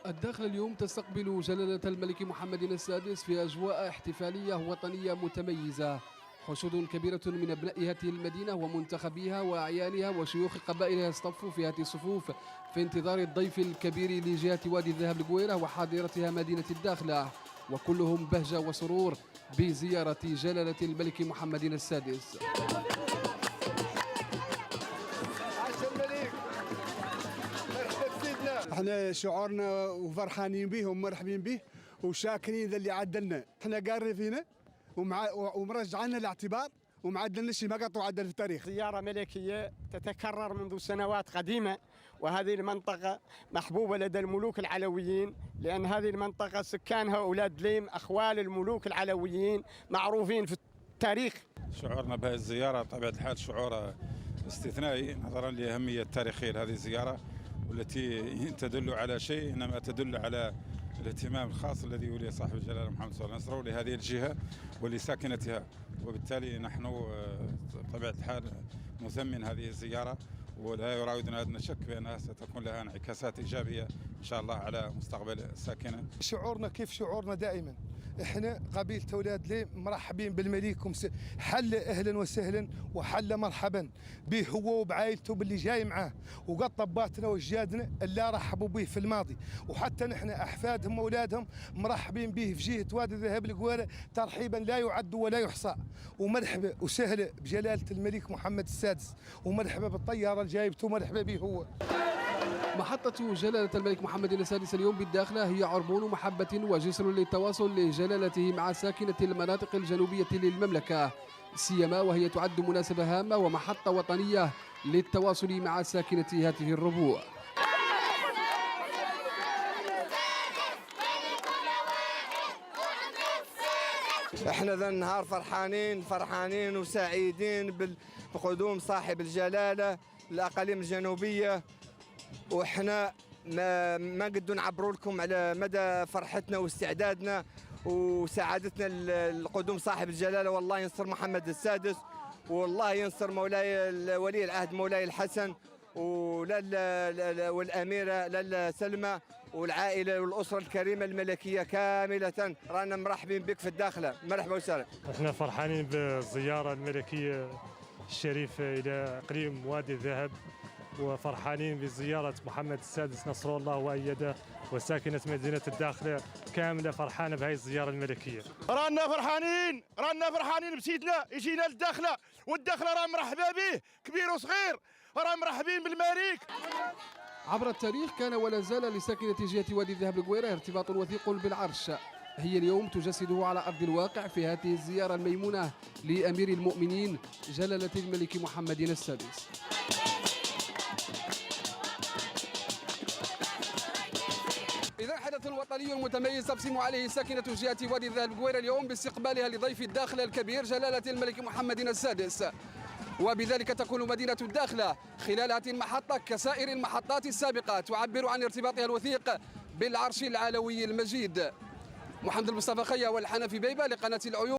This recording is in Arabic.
الداخل اليوم تستقبل جلالة الملك محمد السادس في أجواء احتفالية وطنية متميزة. حشود كبيرة من أبناء هذه المدينة ومنتخبيها وأعيانها وشيوخ قبائلها اصطفوا في هذه الصفوف في انتظار الضيف الكبير لجهة وادي الذهب القويرة وحاضرتها مدينة الداخلة، وكلهم بهجة وسرور بزيارة جلالة الملك محمد السادس. احنا شعورنا وفرحانين به ومرحبين به وشاكرين ذا اللي عدلنا. احنا قارين فينا ومرجعنا الاعتبار ومعدلنا شيء ما قطعوا عدل في التاريخ. زيارة ملكية تتكرر منذ سنوات قديمة، وهذه المنطقة محبوبة لدى الملوك العلويين، لأن هذه المنطقة سكانها أولاد ليم أخوال الملوك العلويين معروفين في التاريخ. شعورنا بهذه الزيارة طبيعة الحال شعور استثنائي نظرا لأهمية التاريخية لهذه الزيارة، والتي تدل على شيء إنما تدل على الاهتمام الخاص الذي يوليه صاحب الجلالة محمد صلى الله عليه وسلم لهذه الجهة ولساكنتها، وبالتالي نحن طبيعة الحال نثمن هذه الزيارة، ولا يراودنا أدنى شك بأنها ستكون لها انعكاسات إيجابية إن شاء الله على مستقبل الساكنة. شعورنا كيف شعورنا دائما، احنا قبيلة أولاد ليم مرحبين بالملك، حل أهلا وسهلا وحل مرحبا به هو وبعائلته باللي جاي معاه، وقد طباتنا وجدادنا اللي رحبوا به في الماضي، وحتى نحن أحفادهم وأولادهم مرحبين به في جهة وادي الذهب القويرة ترحيبا لا يعد ولا يحصى. ومرحبا وسهلا بجلالة الملك محمد السادس، ومرحبا بالطيارة الجايبته، مرحبا به هو. محطة جلالة الملك محمد السادس اليوم بالداخلة هي عربون محبة وجسر للتواصل لجلالته مع ساكنة المناطق الجنوبية للمملكة، سيما وهي تعد مناسبة هامة ومحطة وطنية للتواصل مع ساكنة هذه الربوع. احنا ذا النهار فرحانين وسعيدين بقدوم صاحب الجلالة الأقاليم الجنوبية، واحنا ما قدو نعبروا لكم على مدى فرحتنا واستعدادنا وسعادتنا لقدوم صاحب الجلاله. والله ينصر محمد السادس، والله ينصر مولاي ولي العهد مولاي الحسن والاميره لاله سلمى والعائله والاسره الكريمه الملكيه كامله. رانا مرحبين بك في الداخله، مرحبا وسهلا. احنا فرحانين بالزياره الملكيه الشريفه الى اقليم وادي الذهب، وفرحانين بزيارة محمد السادس نصر الله وأيده، وساكنة مدينة الداخلة كاملة فرحانة بهاي الزيارة الملكية. رانا فرحانين بسيدنا يجينا للداخلة، والداخلة راه مرحبا به كبير وصغير، راه مرحبين بالملك. عبر التاريخ كان ولا زال لساكنة جهة وادي الذهب القويرة ارتباط وثيق بالعرش، هي اليوم تجسده على أرض الواقع في هذه الزيارة الميمونة لأمير المؤمنين جلالة الملك محمد السادس. إذا حدث وطني متميز تبسم عليه ساكنة جهة وادي الذهب القويرة اليوم باستقبالها لضيف الداخلة الكبير جلالة الملك محمد السادس، وبذلك تكون مدينة الداخلة خلال هذه المحطة كسائر المحطات السابقة تعبر عن ارتباطها الوثيق بالعرش العلوي المجيد. محمد المصطفى خيا والحنفي بيبة لقناة العيون.